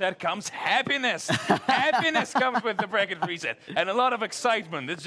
reset comes happiness. Happiness comes with the bracket reset, and a lot of excitement. It's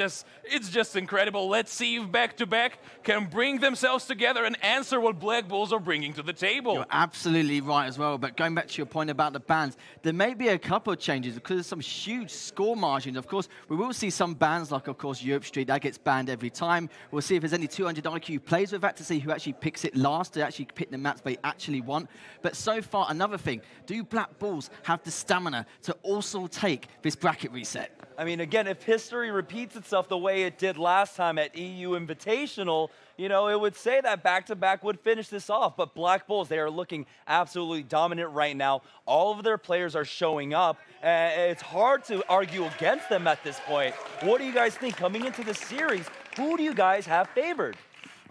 just incredible. Let's see if back-to-back can bring themselves together and answer what Black Bulls are bringing to the table. You're absolutely right as well, but going back to your point about the bans, there may be a couple of changes because there's some huge score margins. Of course, we will see some bans, like, of course, Europe Street, that gets banned every time. We'll see if there's any 200 IQ who plays with that to see who actually picks it last, to actually pick the maps they actually want. But so far, another thing, do Black Bulls have the stamina to also take this bracket reset? I mean, again, if history repeats itself the way it did last time at EU Invitational, you know, it would say that back-to-back would finish this off. But Black Bulls, they are looking absolutely dominant right now. All of their players are showing up. It's hard to argue against them at this point. What do you guys think coming into the series? Who do you guys have favored?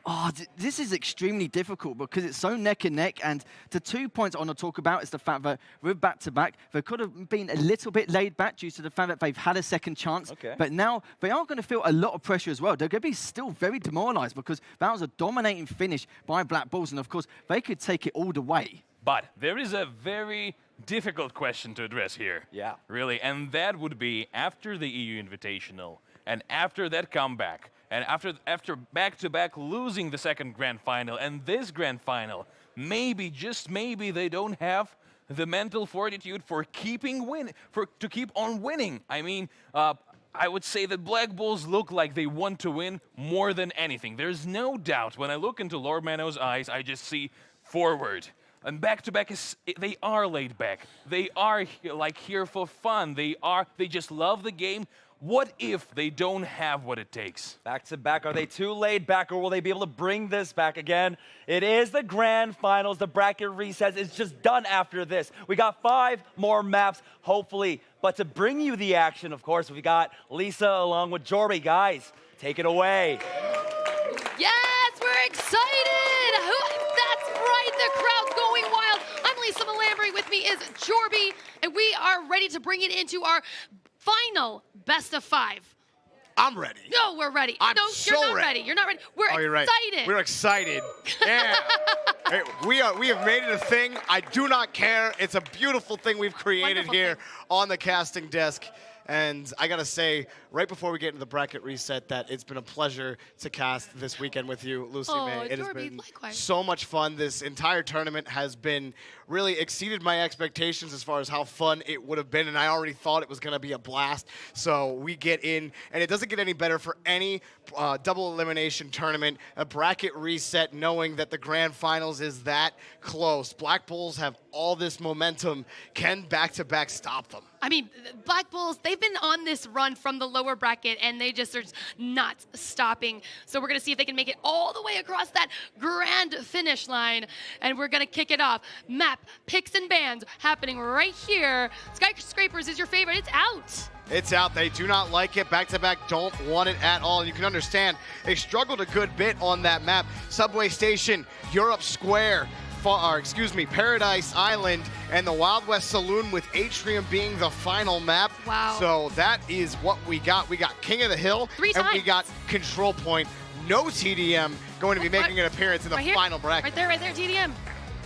Oh, this is extremely difficult because it's so neck and neck. And the 2 points I want to talk about is the fact that with back-to-back, they could have been a little bit laid back due to the fact that they've had a second chance. Okay. But now they are going to feel a lot of pressure as well. They're going to be still very demoralized because that was a dominating finish by Black Bulls. And of course, they could take it all the way. But there is a very difficult question to address here. Yeah. Really, and that would be after the EU Invitational and after that comeback and after back-to-back losing the second grand final and this grand final, maybe, just maybe, they don't have the mental fortitude to keep on winning. I mean, I would say that Black Bulls look like they want to win more than anything. There's no doubt. When I look into Lord Mano's eyes, I just see forward. And back-to-back, they are laid back. They are here for fun. They just love the game. What if they don't have what it takes? Back-to-back, are they too laid back, or will they be able to bring this back again? It is the grand finals. The bracket resets. It's just done after this. We got 5 more maps, hopefully. But to bring you the action, of course, we got Lisa along with Jorby. Guys, take it away. Yes, we're excited. That's right, the crowd's going wild. I'm Lisa Malambry. With me is Jorby, and we are ready to bring it into our final best of 5. I'm ready. No, we're ready. I'm no, so you're not ready. ready. You're not ready. We're You're excited. right. We're excited. Yeah. Hey, we have made it a thing. I do not care. It's a beautiful thing we've created Wonderful here thing. on the casting desk. And I gotta say, right before we get into the bracket reset, that it's been a pleasure to cast this weekend with you, Lucy Oh, May. It has Jorby, been likewise. so much fun. This entire tournament has been really exceeded my expectations as far as how fun it would have been, and I already thought it was gonna be a blast. So we get in, and it doesn't get any better for any double elimination tournament, a bracket reset, knowing that the grand finals is that close. Black Bulls have all this momentum. Can back-to-back stop them? I mean, Black Bulls, they've been on this run from the lower bracket, and they just are not stopping. So we're going to see if they can make it all the way across that grand finish line, and we're going to kick it off. Map, picks, and bans happening right here. Skyscrapers is your favorite. It's out. It's out. They do not like it. Back-to-back don't want it at all. You can understand they struggled a good bit on that map. Subway Station, Europe Square, Paradise Island, and the Wild West Saloon, with Atrium being the final map. Wow. So that is what we got. We got King of the Hill, 3 and we times. got Control Point. No TDM going to be making an appearance in the Right here. final bracket. Right there, TDM.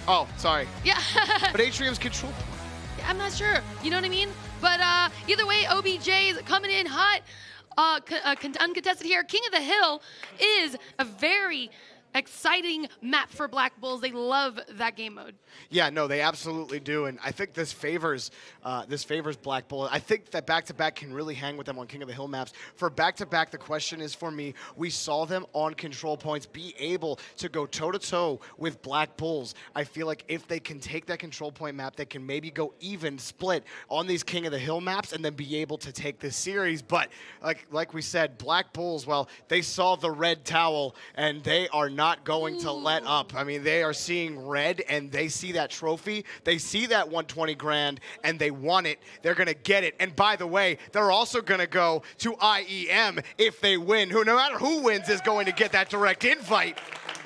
Oh, sorry. Yeah. But Atrium's Control Point. I'm not sure. You know what I mean? But either way, OBJ is coming in hot. Uncontested here. King of the Hill is a very exciting map for Black Bulls. They love that game mode. Yeah, no, they absolutely do, and I think this favors Black Bull. I think that back-to-back can really hang with them on King of the Hill maps. For back-to-back, the question is for me, we saw them on control points be able to go toe-to-toe with Black Bulls. I feel like if they can take that control point map, they can maybe go even split on these King of the Hill maps and then be able to take this series. But like we said, Black Bulls, well, they saw the red towel, and they are not going to let up. I mean, they are seeing red, and they see that trophy. They see that 120 grand, and they want it. They're going to get it. And by the way, they're also going to go to IEM if they win. Who, no matter who wins, is going to get that direct invite.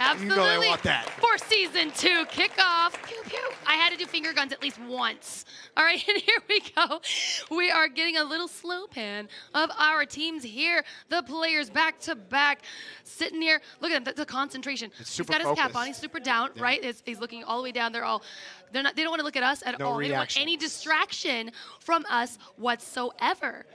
Absolutely. You know they want that. For season 2 kickoff. Pew, pew. I had to do finger guns at least once. All right, and here we go. We are getting a little slow pan of our teams here. The players back to back, sitting here. Look at him, the concentration. super He's got his cap focused. on. He's super down, right? He's looking all the way down. They don't want to look at us at No all. They don't want reaction. any distraction from us whatsoever.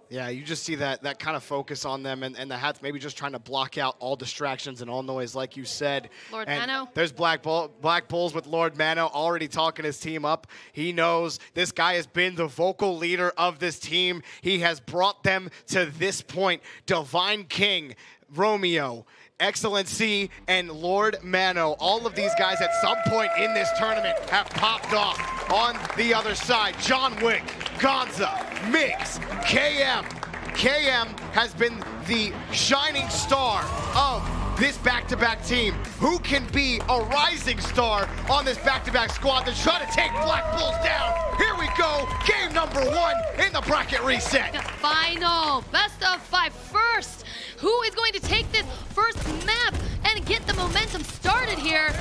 Yeah, you just see that kind of focus on them, and the Hats maybe just trying to block out all distractions and all noise, like you said. Lord and Mano. There's Black Bulls with Lord Mano already talking his team up. He knows this guy has been the vocal leader of this team. He has brought them to this point. Divine King, Romeo, Excellency, and Lord Mano. All of these guys at some point in this tournament have popped off. On the other side, John Wick, Gonza, Mix, KM. KM has been the shining star of this back-to-back team. Who can be a rising star on this back-to-back squad to try to take Black Bulls down? Here we go, game number 1 in the bracket reset. The final best of 5 first. Who is going to take this first map and get the momentum started here?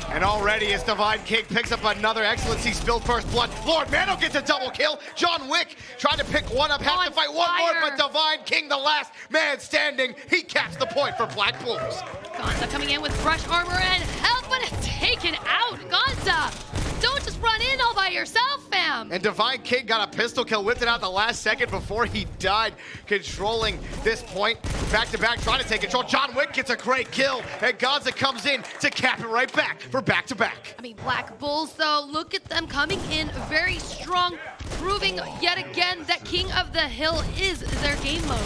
And already as Divine King picks up another Excellency spilled first blood. Lord Mano gets a double kill. John Wick trying to pick one up, has to fight one more, but Divine King, the last man standing, he caps the point for Black Bulls. Gonza coming in with brush armor and health, but it's taken out. Gonza, don't just run in all by yourself, fam. And Divine King got a pistol kill, whipped it out the last second before he died, controlling this point. Back to back, trying to take control. John Wick gets a great kill, and Gonza comes in to cap it right back for back to back. I mean, Black Bulls, though, look at them coming in very strong, proving yet again that King of the Hill is their game mode.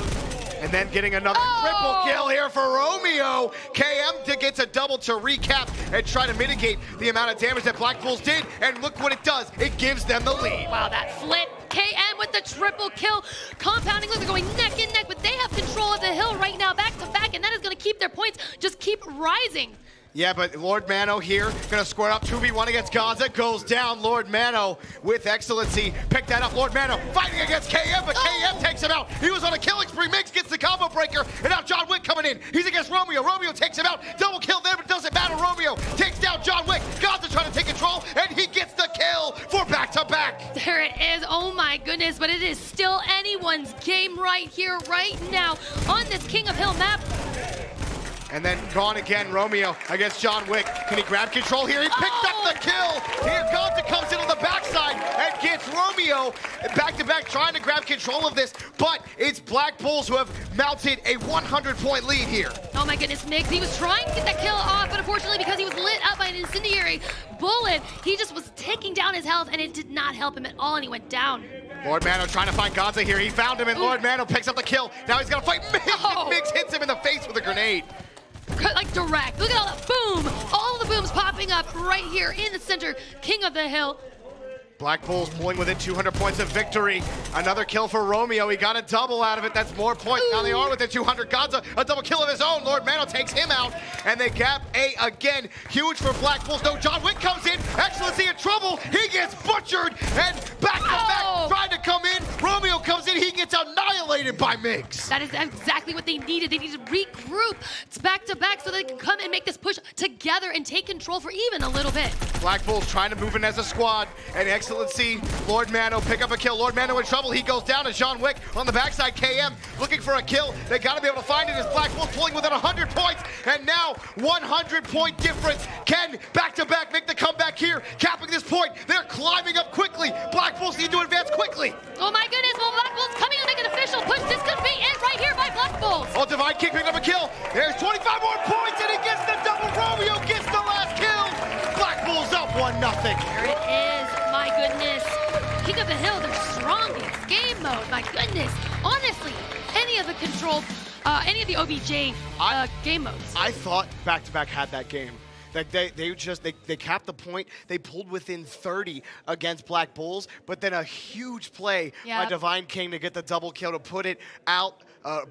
And then getting another triple kill here for Romeo. KM gets a double to recap and try to mitigate the amount of damage that Black Bulls did. And look what it does. It gives them the lead. Wow, that flip. KM with the triple kill. Compounding, look, they're going neck and neck, but they have control of the hill right now, back to back, and that is going to keep their points just keep rising. Yeah, but Lord Mano here, gonna square up 2v1 against Gonza, goes down. Lord Mano with Excellency, pick that up. Lord Mano fighting against KM, but KM takes him out. He was on a killing spree. Mix gets the combo breaker, and now John Wick coming in. He's against Romeo. Romeo takes him out. Double kill there, but it doesn't matter. Romeo takes down John Wick. Gonza trying to take control, and he gets the kill for back-to-back. There it is. Oh my goodness, but it is still anyone's game right here, right now, on this King of Hill map. And then gone again, Romeo against John Wick. Can he grab control here? He picked up the kill. Here Gonza comes in on the backside and gets Romeo back-to-back trying to grab control of this. But it's Black Bulls who have mounted a 100-point lead here. Oh my goodness, Mix, he was trying to get that kill off, but unfortunately because he was lit up by an incendiary bullet, he just was taking down his health and it did not help him at all and he went down. Lord Mano trying to find Gonza here. He found him and Lord Mano picks up the kill. Now he's gonna fight Mix. Oh. Mix hits him in the face with a grenade. Like direct. Look at all that boom. All the booms popping up right here in the center. King of the Hill. Black Bulls pulling within 200 points of victory. Another kill for Romeo. He got a double out of it. That's more points. Now they are within 200. Gonza, a double kill of his own. Lord Mano takes him out. And they gap A again. Huge for Black Bulls. No, John Wick comes in. Excellency in trouble. He gets butchered. And back to back, trying to come in. Romeo comes in. He gets annihilated by Mix. That is exactly what they needed. They needed to regroup. It's back to back so they can come and make this push together and take control for even a little bit. Black Bulls trying to move in as a squad. And Excellency, Lord Mano pick up a kill. Lord Mano in trouble. He goes down to John Wick on the backside. KM looking for a kill. They got to be able to find it as Black Bulls pulling within 100 points. And now 100-point difference. Can back-to-back make the comeback here? Capping this point. They're climbing up quickly. Black Bulls need to advance quickly. Oh my goodness, well Black Bulls coming and make an official push. This could be it right here by Black Bulls. Oh, Divine King picking up a kill. There's 25 more points and he gets the double. Romeo gets the last kill. Black Bulls up 1-0. There it is, my goodness. King of the Hill, their strongest game mode, my goodness. Honestly, any of the controlled, any of the OBJ game modes. I thought back-to-back had that game. Like they capped the point. They pulled within 30 against Black Bulls, but then a huge play by Divine King to get the double kill to put it out,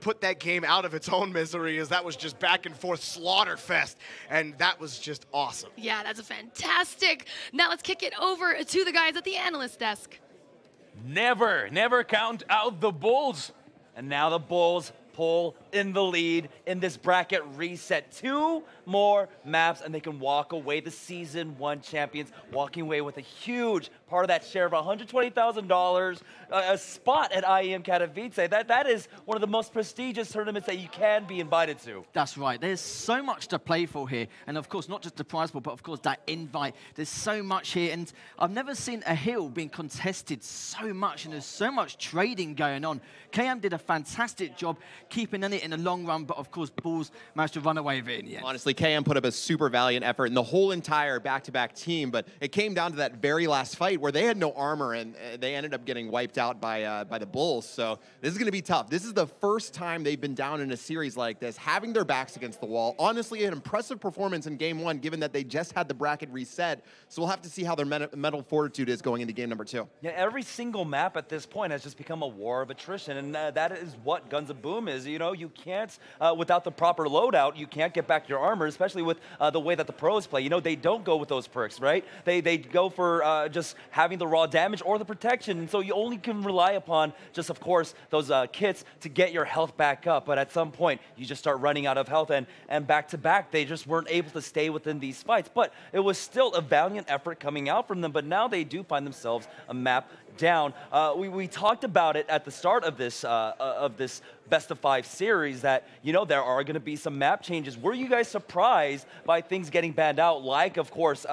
put that game out of its own misery, as that was just back and forth slaughter fest, and that was just awesome. Yeah, that's a fantastic. Now let's kick it over to the guys at the analyst desk. Never count out the Bulls. And now the Bulls pull in the lead in this bracket reset. 2 more maps, and they can walk away the Season 1 champions, walking away with a huge part of that share of $120,000, a spot at IEM Katowice. That is one of the most prestigious tournaments that you can be invited to. That's right. There's so much to play for here. And of course, not just the prize pool, but of course that invite. There's so much here. And I've never seen a hill being contested so much, and there's so much trading going on. KM did a fantastic job keeping in it in the long run, but of course, Bulls managed to run away with it in the end. Honestly, KM put up a super valiant effort and the whole entire back-to-back team, but it came down to that very last fight where they had no armor and they ended up getting wiped out by the Bulls. So this is going to be tough. This is the first time they've been down in a series like this, having their backs against the wall. Honestly, an impressive performance in Game 1, given that they just had the bracket reset. So we'll have to see how their mental fortitude is going into Game number 2. Yeah, every single map at this point has just become a war of attrition, and that is what Guns of Boom is. You know, you can't, without the proper loadout, you can't get back your armor, especially with the way that the pros play. You know, they don't go with those perks, right? They go for just having the raw damage or the protection, and so you only can rely upon just, of course, those kits to get your health back up. But at some point, you just start running out of health, and back-to-back, they just weren't able to stay within these fights. But it was still a valiant effort coming out from them, but now they do find themselves a map down. We talked about it at the start of this best of 5 series that, you know, there are going to be some map changes. Were you guys surprised by things getting banned out, like, of course,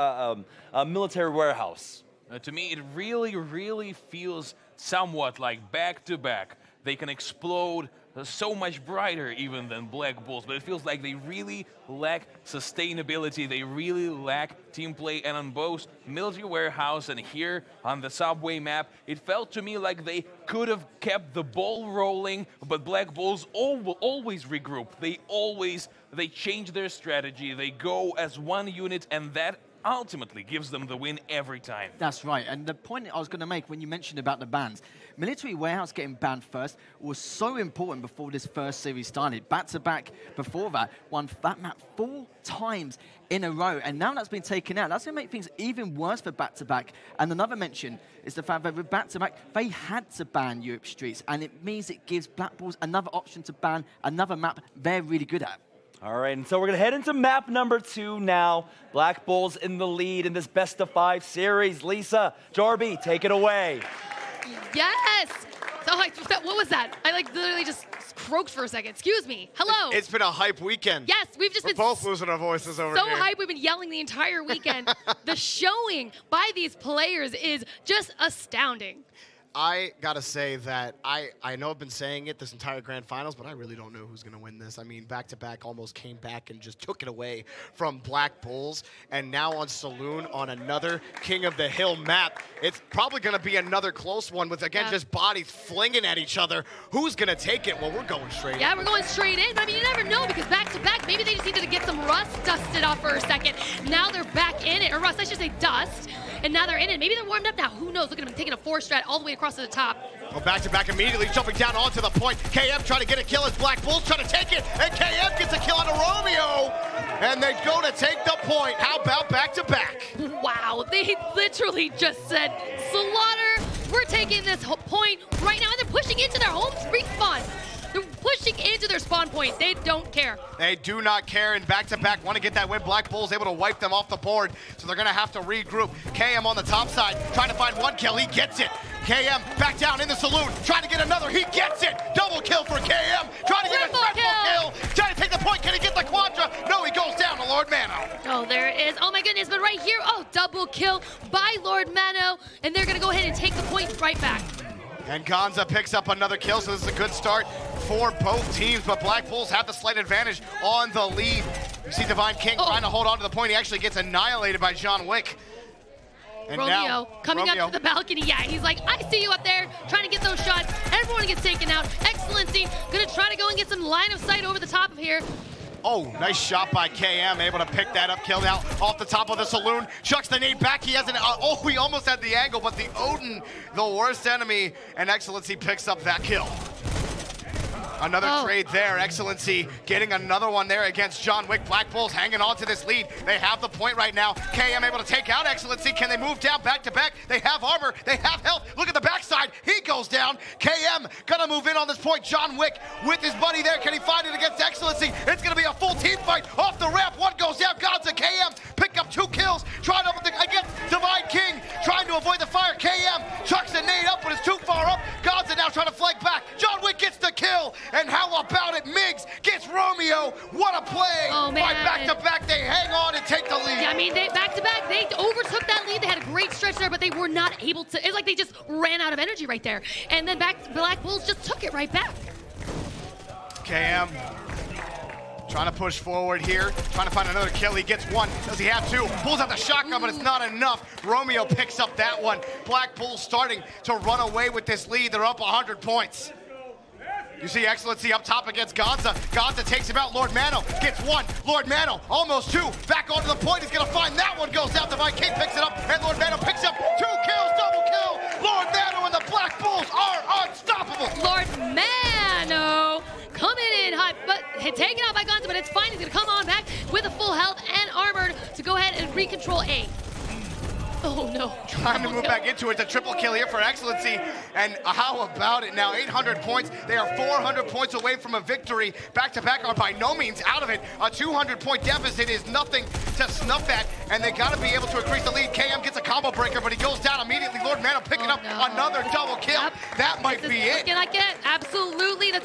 Military Warehouse? To me, it really feels somewhat like back-to-back. They can explode so much brighter even than Black Bulls, but it feels like they really lack sustainability. They really lack team play, and on both Military Warehouse and here on the Subway map, it felt to me like they could have kept the ball rolling, but Black Bulls always regroup. They change their strategy. They go as one unit, and that ultimately gives them the win every time. That's right. And the point I was going to make when you mentioned about the bans, Military Warehouse getting banned first was so important before this first series started. Back-to-back before that, won that map 4 times in a row. And now that's been taken out. That's going to make things even worse for back-to-back. And another mention is the fact that with back-to-back, they had to ban Europe Streets. And it means it gives Black Bulls another option to ban another map they're really good at. All right, and so we're going to head into map number 2 now. Black Bulls in the lead in this best of 5 series. Lisa, Jorby, take it away. Yes! So, what was that? I literally just croaked for a second. Excuse me. Hello. It's been a hype weekend. Yes, we've just We're been both losing our voices over so here. hyped. We've been yelling the entire weekend. The showing by these players is just astounding. I gotta say that I know I've been saying it this entire grand finals, but I really don't know who's gonna win this. I mean, back-to-back almost came back and just took it away from Black Bulls, and now on Saloon on another King of the Hill map. It's probably gonna be another close one with, again, just bodies flinging at each other. Who's gonna take it? Well, we're going straight in. Yeah, we're going straight in. I mean, you never know, because back-to-back, maybe they just needed to get some rust dusted off for a second. Now they're back in it, or rust, I should say dust, and now they're in it. Maybe they're warmed up now. Who knows? Look at them taking a 4-strat all the way across to the top. Well, back-to-back immediately jumping down onto the point. KM trying to get a kill as Black Bulls trying to take it, and KM gets a kill on a Romeo, and they go to take the point. How about back-to-back? Wow, they literally just said, Slaughter, we're taking this point right now, and they're pushing into their home respawn. They're pushing into their spawn point. They don't care. They do not care, and back-to-back want to get that win. Black Bulls able to wipe them off the board, so they're going to have to regroup. KM on the top side, trying to find 1 kill. He gets it. KM back down in the Saloon, trying to get another. He gets it. Double kill for KM. Trying to get a triple kill. Trying to take the point. Can he get the quadra? No, he goes down to Lord Mano. Oh, there it is. Oh, my goodness. But right here, oh, double kill by Lord Mano. And they're going to go ahead and take the point right back. And Gonza picks up another kill, so this is a good start for both teams, but Black Bulls have the slight advantage on the lead. You see Divine King trying to hold on to the point. He actually gets annihilated by John Wick. And Romeo now, coming up to the balcony. Yeah, he's like, I see you up there, trying to get those shots. Everyone gets taken out. Excellency, gonna try to go and get some line of sight over the top of here. Oh, nice shot by KM, able to pick that up, kill now off the top of the Saloon. Chucks the nade back, he has an, he almost had the angle, but the Odin, the worst enemy, and Excellency picks up that kill. Another trade there. Excellency getting another one there against John Wick. Black Bulls hanging on to this lead. They have the point right now. KM able to take out Excellency. Can they move down back to back? They have armor. They have health. Look at the backside. He goes down. KM gonna move in on this point. John Wick with his buddy there. Can he find it against Excellency? It's gonna be a full team fight. Off the ramp. One goes down. Gonza. KM pick up 2 kills. Trying to against Divine King. Trying to avoid the fire. KM chucks a nade up, but it's too far up. Gonza now trying to flank back. John Wick gets the kill. And how about it? Migs gets Romeo. What a play. Oh, man. By back-to-back, they hang on and take the lead. Yeah, I mean, they back-to-back, they overtook that lead. They had a great stretch there, but they were not able to. It's like they just ran out of energy right there. And then Black Bulls just took it right back. KM trying to push forward here, trying to find another kill. He gets one. Does he have 2? Pulls out the shotgun, but it's not enough. Romeo picks up that one. Black Bulls starting to run away with this lead. They're up 100 points. You see Excellency up top against Gonza. Gonza takes him out. Lord Mano gets 1. Lord Mano almost 2. Back onto the point. He's going to find that one. Goes out. Divine King picks it up. And Lord Mano picks up 2 kills. Double kill. Lord Mano and the Black Bulls are unstoppable. Lord Mano coming in hot, but taken out by Gonza, but it's fine. He's going to come on back with a full health and armored to go ahead and recontrol A. Oh, no. Trying to move back into it. It's a triple kill here for Excellency. And how about it now? 800 points. They are 400 points away from a victory. Back-to-back are by no means out of it. A 200-point deficit is nothing to snuff at. And they got to be able to increase the lead. KM gets a combo breaker, but he goes down immediately. Lord Mano picking up another double kill. Yep. That might be it. Looking like it. Absolutely. The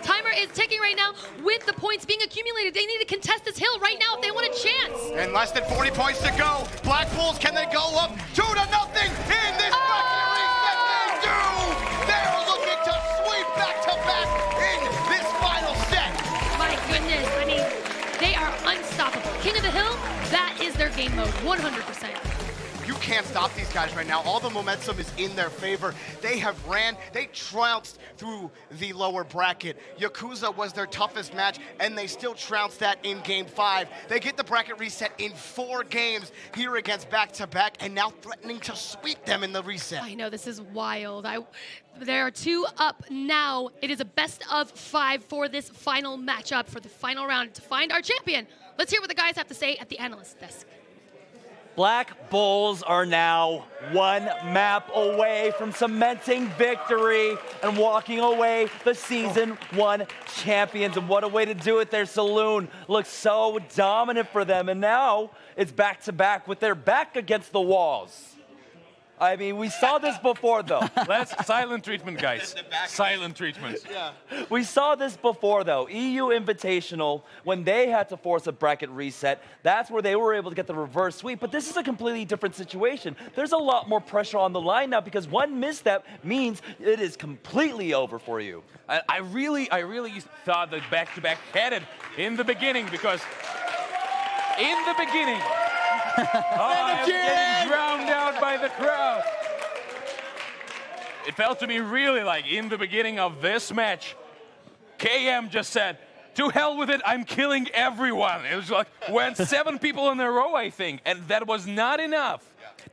timer is ticking right now with the points being accumulated. They need to contest this hill right now if they want a chance. And less than 40 points to go. Black Bulls, can they go up 2-0 in this bracket reset? They do! They're looking to sweep back-to-back in this final set. My goodness. I mean, they are unstoppable. King of the Hill, that is their game mode, 100%. You can't stop these guys right now. All the momentum is in their favor. They have they trounced through the lower bracket. Yakuza was their toughest match, and they still trounced that in Game 5. They get the bracket reset in 4 games here against back-to-back, and now threatening to sweep them in the reset. I know, this is wild. There are 2 up now. It is a best of 5 for this final matchup, for the final round to find our champion. Let's hear what the guys have to say at the analyst desk. Black Bulls are now 1 map away from cementing victory and walking away the Season 1 champions. And what a way to do it. Their Saloon looks so dominant for them. And now it's back-to-back with their back against the walls. I mean, we saw this before, though. That's silent treatment, guys. Silent treatment. Yeah. We saw this before, though. EU Invitational, when they had to force a bracket reset, that's where they were able to get the reverse sweep. But this is a completely different situation. There's a lot more pressure on the line now because one misstep means it is completely over for you. I really thought that back-to-back had it in the beginning because in the beginning, I'm getting drowned out by the crowd. It felt to me really like in the beginning of this match, KM just said, to hell with it, I'm killing everyone. It was like, went 7 people in a row, I think, and that was not enough.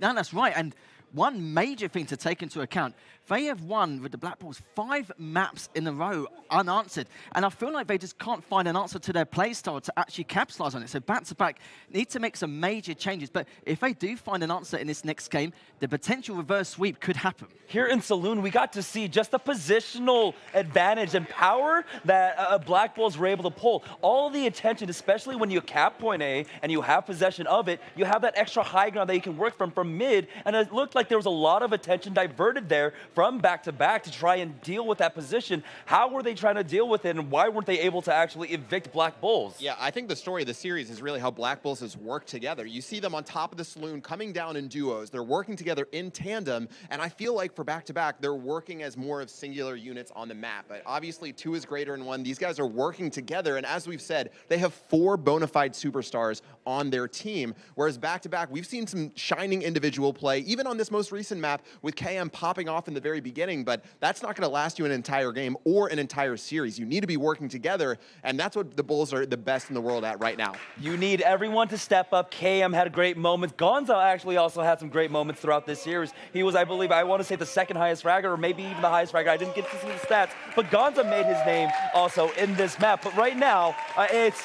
No, that's right. And one major thing to take into account, they have won with the Black Bulls 5 maps in a row unanswered. And I feel like they just can't find an answer to their playstyle to actually capitalize on it. So back-to-back need to make some major changes. But if they do find an answer in this next game, the potential reverse sweep could happen. Here in Saloon, we got to see just the positional advantage and power that Black Bulls were able to pull. All the attention, especially when you cap point A and you have possession of it, you have that extra high ground that you can work from mid. And it looked like there was a lot of attention diverted there from back-to-back to try and deal with that position. How were they trying to deal with it, and why weren't they able to actually evict Black Bulls? Yeah, I think the story of the series is really how Black Bulls has worked together. You see them on top of the Saloon coming down in duos. They're working together in tandem, and I feel like for back-to-back, they're working as more of singular units on the map. But obviously, 2 is greater than 1. These guys are working together, and as we've said, they have 4 bona fide superstars on their team, whereas back-to-back, we've seen some shining individual play, even on this most recent map with KM popping off in the very beginning, but that's not going to last you an entire game or an entire series. You need to be working together, and that's what the Bulls are the best in the world at right now. You need everyone to step up. KM had great moments. Gonza actually also had some great moments throughout this series. He was, I believe, I want to say the second highest fragger, or maybe even the highest fragger. I didn't get to see the stats, but Gonza made his name also in this map. But right now, it's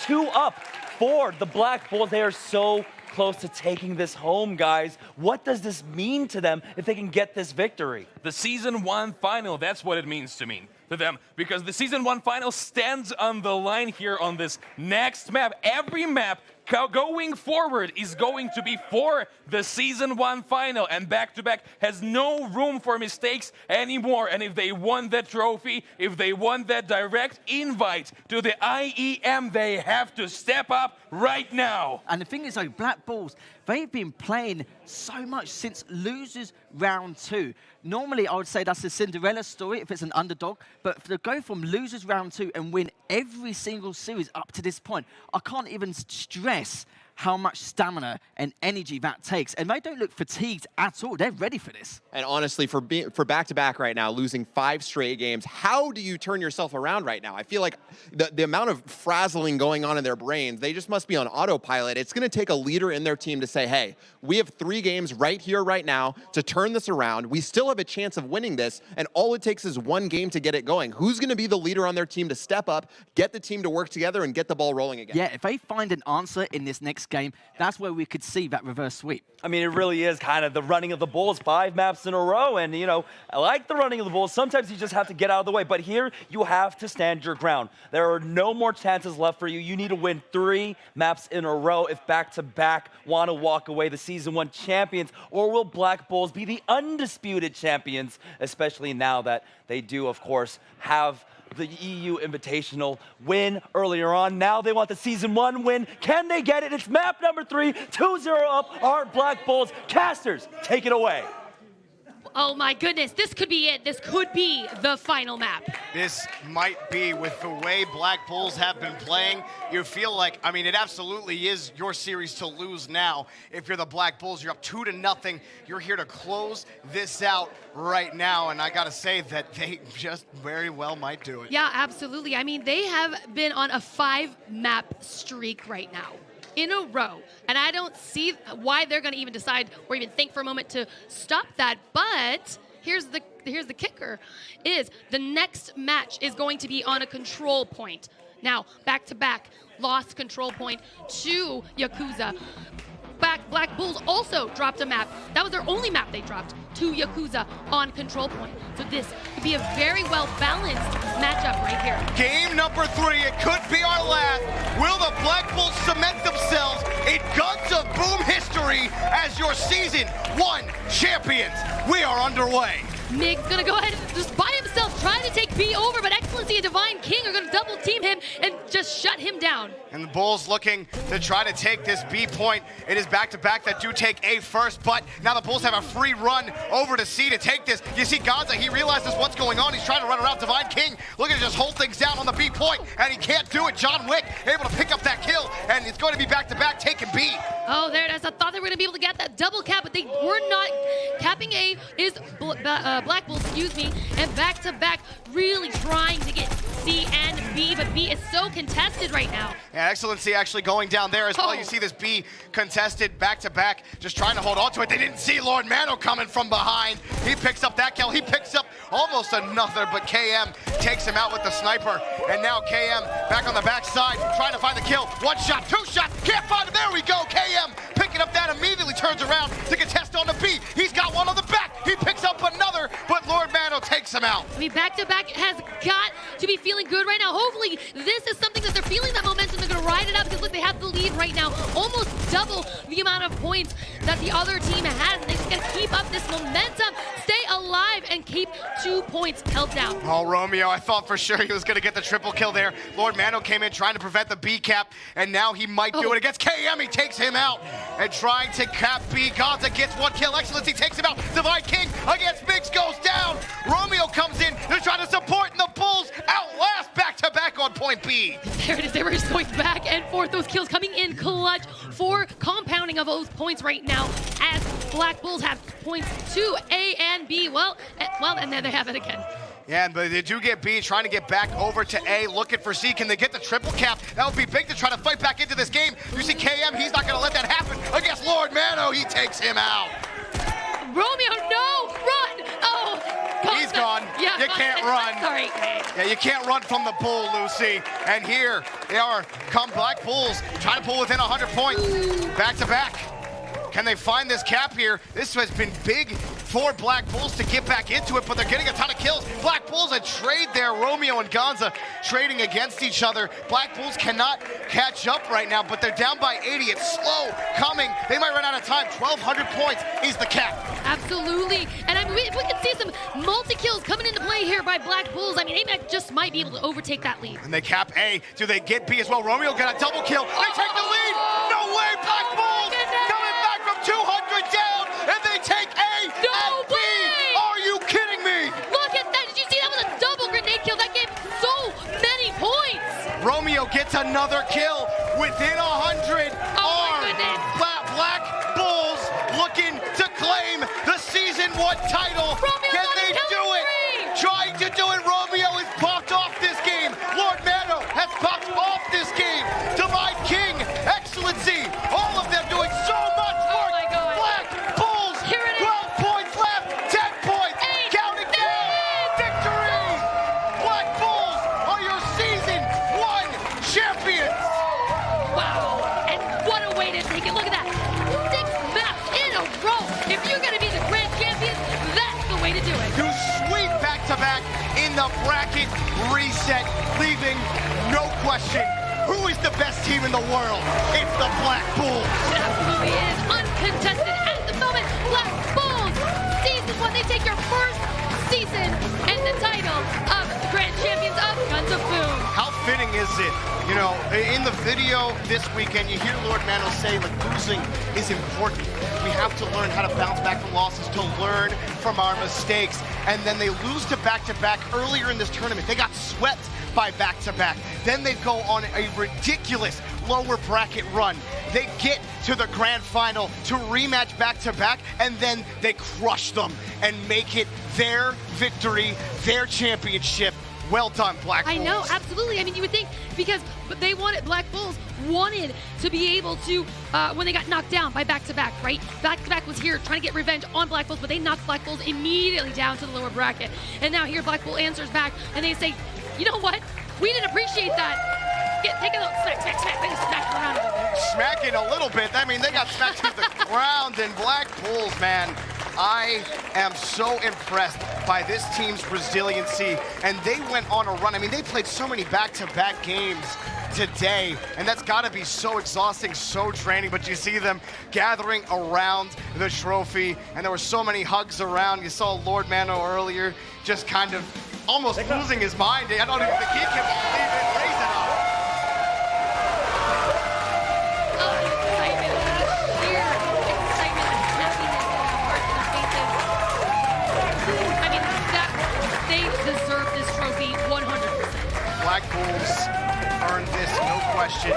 2 up for the Black Bulls. They are so close to taking this home, guys. What does this mean to them if they can get this victory? The Season 1 final, that's what it means to them, because the Season 1 final stands on the line here on this next map. Every map going forward is going to be for the Season 1 final, and back-to-back has no room for mistakes anymore. And if they won that trophy, if they won that direct invite to the IEM, they have to step up right now. And the thing is, like, Black Bulls, they've been playing so much since losers round 2. Normally, I would say that's a Cinderella story if it's an underdog, but to go from losers round 2 and win every single series up to this point, I can't even stress how much stamina and energy that takes. And they don't look fatigued at all. They're ready for this. And honestly, for back-to-back right now, losing 5 straight games, how do you turn yourself around right now? I feel like the amount of frazzling going on in their brains, they just must be on autopilot. It's going to take a leader in their team to say, hey, we have 3 games right here, right now, to turn this around. We still have a chance of winning this, and all it takes is 1 game to get it going. Who's going to be the leader on their team to step up, get the team to work together, and get the ball rolling again? Yeah, if they find an answer in this next game, that's where we could see that reverse sweep. I mean, it really is kind of the running of the Bulls, 5 maps in a row. And, you know, I like the running of the Bulls. Sometimes you just have to get out of the way. But here, you have to stand your ground. There are no more chances left for you. You need to win 3 maps in a row if back-to-back want to walk away the Season 1 champions. Or will Black Bulls be the undisputed champions, especially now that they do, of course, have the EU Invitational win earlier on. Now they want the Season 1 win. Can they get it? It's map number 3, 2-0 up, our Black Bulls. Casters, take it away. Oh my goodness, this could be it. This could be the final map. This might be, with the way Black Bulls have been playing, you feel like, I mean, it absolutely is your series to lose now. If you're the Black Bulls, you're up 2-0. You're here to close this out right now, and I gotta say that they just very well might do it. Yeah, absolutely. I mean, they have been on a 5-map streak right now in a row, and I don't see why they're going to even decide or even think for a moment to stop that. But here's the kicker: is the next match is going to be on a control point. Now, back-to-back lost control point to Yakuza. Black Bulls also dropped a map. That was their only map they dropped to Yakuza on control point. So this could be a very well-balanced matchup right here. Game number 3, it could be our last. Will the Black Bulls cement themselves in Guns of Boom history as your Season 1 champions? We are underway. Mig's gonna go ahead and just by himself try to take B over, but Excellency and Divine King are gonna double team him and just shut him down. And the Bulls looking to try to take this B point. It is back-to-back that do take A first, but now the Bulls have a free run over to C to take this. You see Gonza, he realizes what's going on. He's trying to run around Divine King, looking to just hold things down on the B point, and he can't do it. John Wick able to pick up that kill, and it's going to be back-to-back taking B. Oh, there it is. I thought they were gonna be able to get that double cap, but they were not. Capping A is Black Bulls, excuse me, and back-to-back really trying to get C and B, but B is so contested right now. Yeah, Excellency actually going down there as well. You see this B contested back-to-back, just trying to hold on to it. They didn't see Lord Mano coming from behind. He picks up that kill. He picks up almost another, but KM takes him out with the sniper. And now KM back on the backside, trying to find the kill. 1 shot, 2 shots, can't find it. There we go. KM picking up that, immediately turns around to contest on the B. He's got one on the back. He picks up another, but Lord Mano takes him out. I mean, back-to-back has got to be feeling good right now. Hopefully, this is something that they're feeling that momentum. They're going to ride it out because, look, they have the lead right now. Almost double the amount of points that the other team has. And they just got to keep up this momentum, stay alive, and keep 2 points held down. Oh, Romeo, I thought for sure he was going to get the triple kill there. Lord Mano came in trying to prevent the B cap, and now he might do it against KM. He takes him out and trying to cap B. Gonza gets 1 kill. Excellency takes him out. Divine King against Mix goes down. Romeo comes in. They're trying to support, and the Bulls outlast back-to-back on point B. There it is. They were just going back and forth. Those kills coming in clutch for more compounding of those points right now as Black Bulls have points to A and B. Well, and there they have it again. Yeah, but they do get B, trying to get back over to A, looking for C. Can they get the triple cap? That would be big to try to fight back into this game. You see KM, he's not going to let that happen against Lord Mano. He takes him out. Romeo, no! Run! Oh! He's gone. Yeah, You can't run. Sorry. Yeah, you can't run from the bull, Lucy. And here they are, come Black Bulls, trying to pull within 100 points. Back to back. Can they find this cap here? This has been big for Black Bulls to get back into it, but they're getting a ton of kills. Black Bulls a trade there. Romeo and Gonza trading against each other. Black Bulls cannot catch up right now, but they're down by 80. It's slow coming. They might run out of time. 1,200 points is the cap. Absolutely. And I mean, if we can see some multi-kills coming into play here by Black Bulls, I mean, AMAC just might be able to overtake that lead. And they cap A. Do they get B as well? Romeo got a double kill. They take the lead. No way, Black Bulls coming back from 200 down, and they take A and B. way! Are you kidding me? Look at that. Did you see that was a double grenade kill? That gave so many points. Romeo gets another kill within 100. Oh my goodness. Black Bulls looking to claim the Season 1 title. Romeo's Can on a they killing do it? spree. Trying to do it. Romeo has popped off this game. Lord Mano has popped off this game. Divine King, Excellency, all of them doing so much work. my God. Black Bulls, Here it is. 12 points left, 10 points, 8, counting down, 7. victory. Black Bulls are your Season 1 champions. Wow. And what a way to take it. Look at that. 6 maps in a row. If you're going to be the grand champion, that's the way to do it. To sweep back-to-back in the bracket reset, leaving no question. Who is the best team in the world? It's the Black Bulls. It absolutely is uncontested at the moment. Black Bulls, Season 1, they take your first season and the title of Grand Champions of Guns of Boom. How fitting is it? You know, in the video this weekend, you hear Lord Mano say, like, losing is important. We have to learn how to bounce back from losses, to learn from our mistakes. And then they lose to back-to-back earlier in this tournament. They got swept by back-to-back. Then they go on a ridiculous lower bracket run. They get to the grand final to rematch back-to-back, and then they crush them and make it their victory, their championship. Well done, Black Bulls. I know, absolutely. I mean, you would think because they wanted, Black Bulls wanted to be able to, when they got knocked down by back-to-back, right? Back-to-back was here trying to get revenge on Black Bulls, but they knocked Black Bulls immediately down to the lower bracket. And now here Black Bull answers back, and they say, you know what? We didn't appreciate that. Take a little smack. They just smacked around a little bit. Smacking a little bit. I mean, they got smacked to the ground, and Black Bulls, man, I am so impressed by this team's resiliency, and they went on a run. I mean, they played so many back-to-back games today, and that's got to be so exhausting, so draining, but you see them gathering around the trophy, and there were so many hugs around. You saw Lord Mano earlier just kind of almost losing his mind. I don't even think he can believe it. Raise it up. Black Bulls earned this, no question.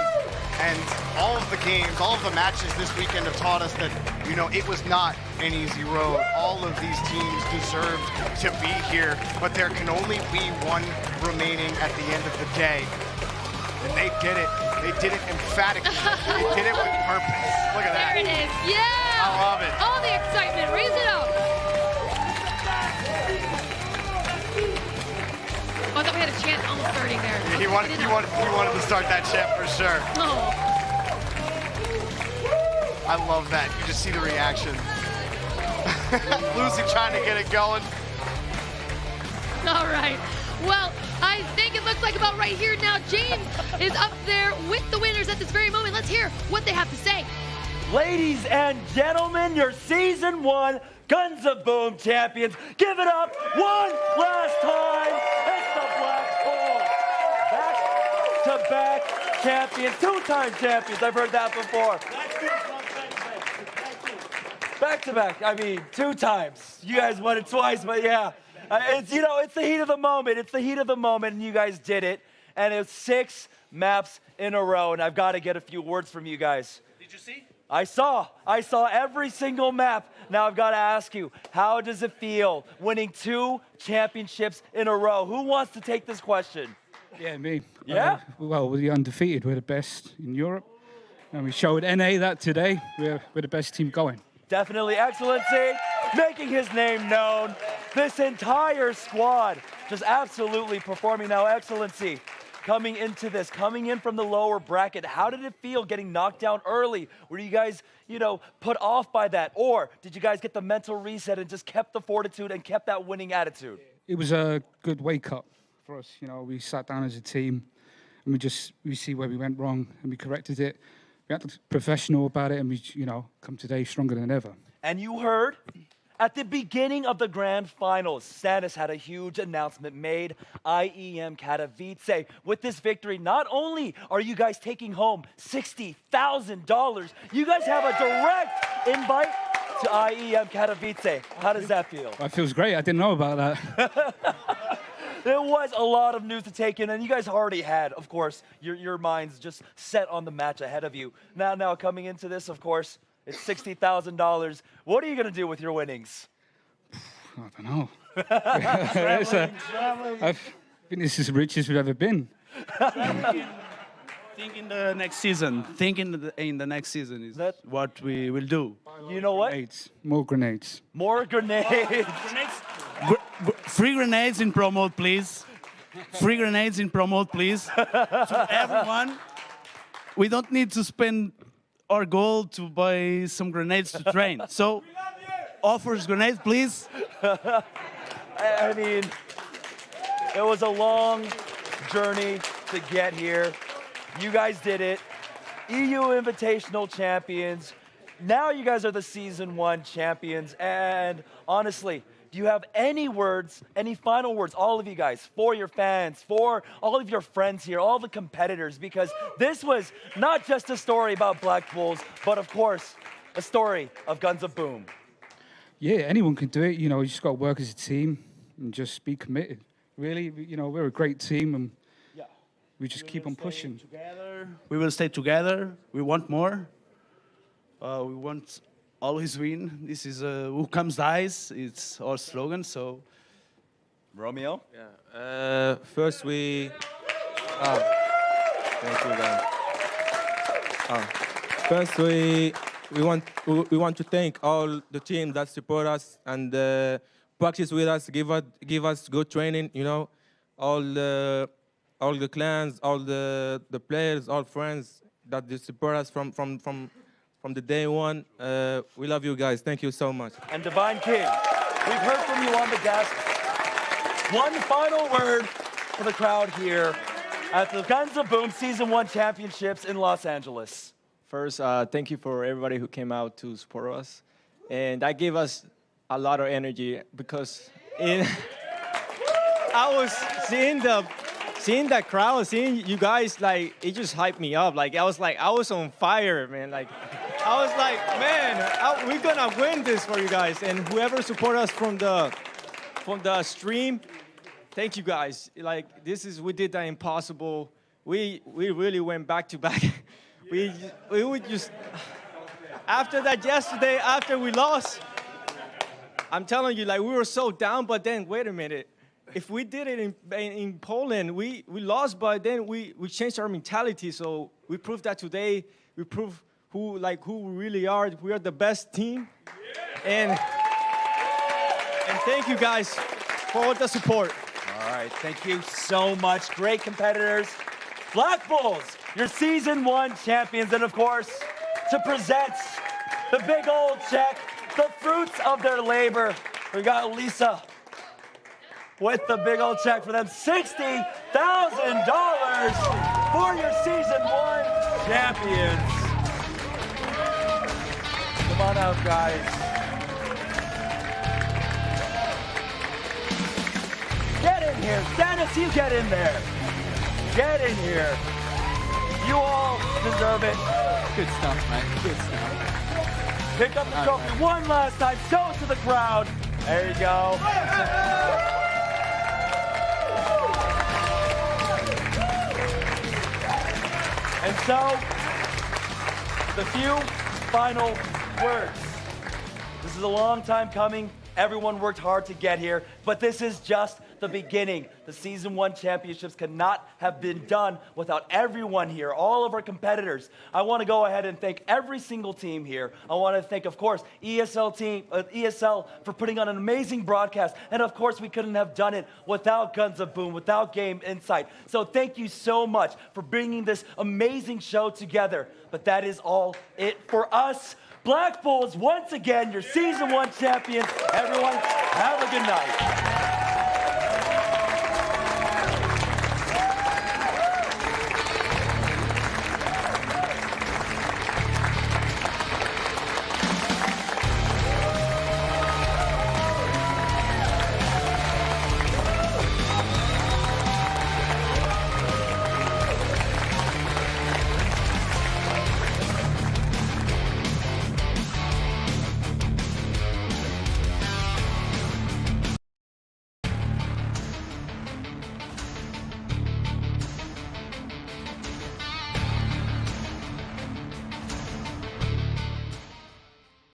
And all of the games, all of the matches this weekend have taught us that, you know, it was not an easy road. All of these teams deserved to be here, but there can only be one remaining at the end of the day. And they did it. They did it emphatically. They did it with purpose. Look at that. There it is. Yeah. I love it. All the excitement. Raise it up. Oh, I thought we had a chant almost starting there. He wanted to start that chant for sure. Oh. I love that. You just see the reaction. Lucy trying to get it going. All right. Well, I think it looks like about right here now, James is up there with the winners at this very moment. Let's hear what they have to say. Ladies and gentlemen, your Season 1 Guns of Boom champions. Give it up one last time. It's the Black Bulls. Back-to-back champions, two-time champions. I've heard that before. Back-to-back, I mean, 2 times. You guys won it twice, but yeah. It's, you know, it's the heat of the moment. It's the heat of the moment, and you guys did it. And it was 6 maps in a row, and I've got to get a few words from you guys. Did you see? I saw every single map. Now I've got to ask you, how does it feel winning 2 championships in a row? Who wants to take this question? Yeah, me. Yeah? Well, we're undefeated. We're the best in Europe. And we showed NA that today. We're the best team going. Definitely Excellency, making his name known. This entire squad just absolutely performing now. Excellency, coming into this, coming in from the lower bracket, how did it feel getting knocked down early? Were you guys, put off by that? Or did you guys get the mental reset and just kept the fortitude and kept that winning attitude? It was a good wake-up for us. We sat down as a team and we see where we went wrong and we corrected it. We acted professional about it and we, come today stronger than ever. And you heard at the beginning of the grand finals, Stannis had a huge announcement made. IEM Katowice. With this victory, not only are you guys taking home $60,000, you guys have a direct invite to IEM Katowice. How does that feel? That feels great. I didn't know about that. There was a lot of news to take in, and you guys already had, of course, your minds just set on the match ahead of you. Now coming into this, of course, it's $60,000. What are you going to do with your winnings? I don't know. I think this is the richest we've ever been. Think in the next season. Think in the next season is what we will do. You know what? Grenades. More grenades. More grenades. Free grenades in promote, please. Free grenades in promote, please. To everyone. We don't need to spend our gold to buy some grenades to train. So, offers grenades, please. I mean, it was a long journey to get here. You guys did it. EU Invitational champions. Now you guys are the Season 1 champions. And honestly, do you have any words, any final words, all of you guys, for your fans, for all of your friends here, all the competitors? Because this was not just a story about Black Bulls, but of course, a story of Guns of Boom. Yeah, anyone can do it. You just got to work as a team and just be committed. Really, we're a great team and we just keep on pushing. Together. We will stay together. We want more. We want always win. This is who comes dies. It's our slogan. So, Romeo? Yeah. First we. Thank you, guys. First we want to thank all the team that support us and practice with us, give us good training. All the clans, all the players, all friends that they support us from the day one. We love you guys. Thank you so much. And Divine King, we've heard from you on the desk. One final word for the crowd here at the Guns of Boom Season 1 Championships in Los Angeles. First, thank you for everybody who came out to support us. And that gave us a lot of energy because I was seeing the crowd, seeing you guys, it just hyped me up. I was on fire, man. I was like, man, we're gonna win this for you guys. And whoever support us from the stream, thank you guys. We did the impossible. We really went back to back. we would just, after that yesterday, after we lost, I'm telling you, we were so down, but then, wait a minute. If we did it in Poland, we lost, but then we changed our mentality. So we proved that today. We proved who we really are. We are the best team. And thank you guys for all the support. All right, thank you so much. Great competitors. Black Bulls, your Season 1 champions. And of course, to present the big old check, the fruits of their labor, we got Lisa with the big old check for them, $60,000 for your Season 1 champions. Come on out, guys. Get in here. Stannis, you get in there. Get in here. You all deserve it. Good stuff, mate. Good stuff. Pick up the trophy one last time. Show it to the crowd. There you go. And so, the few final words. This is a long time coming. Everyone worked hard to get here, but this is just the beginning. The Season 1 championships could not have been done without everyone here, all of our competitors. I want to go ahead and thank every single team here. I want to thank, of course, ESL for putting on an amazing broadcast. And of course, we couldn't have done it without Guns of Boom, without Game Insight. So thank you so much for bringing this amazing show together. But that is all it for us. Black Bulls, once again, your Season 1 champions. Everyone, have a good night.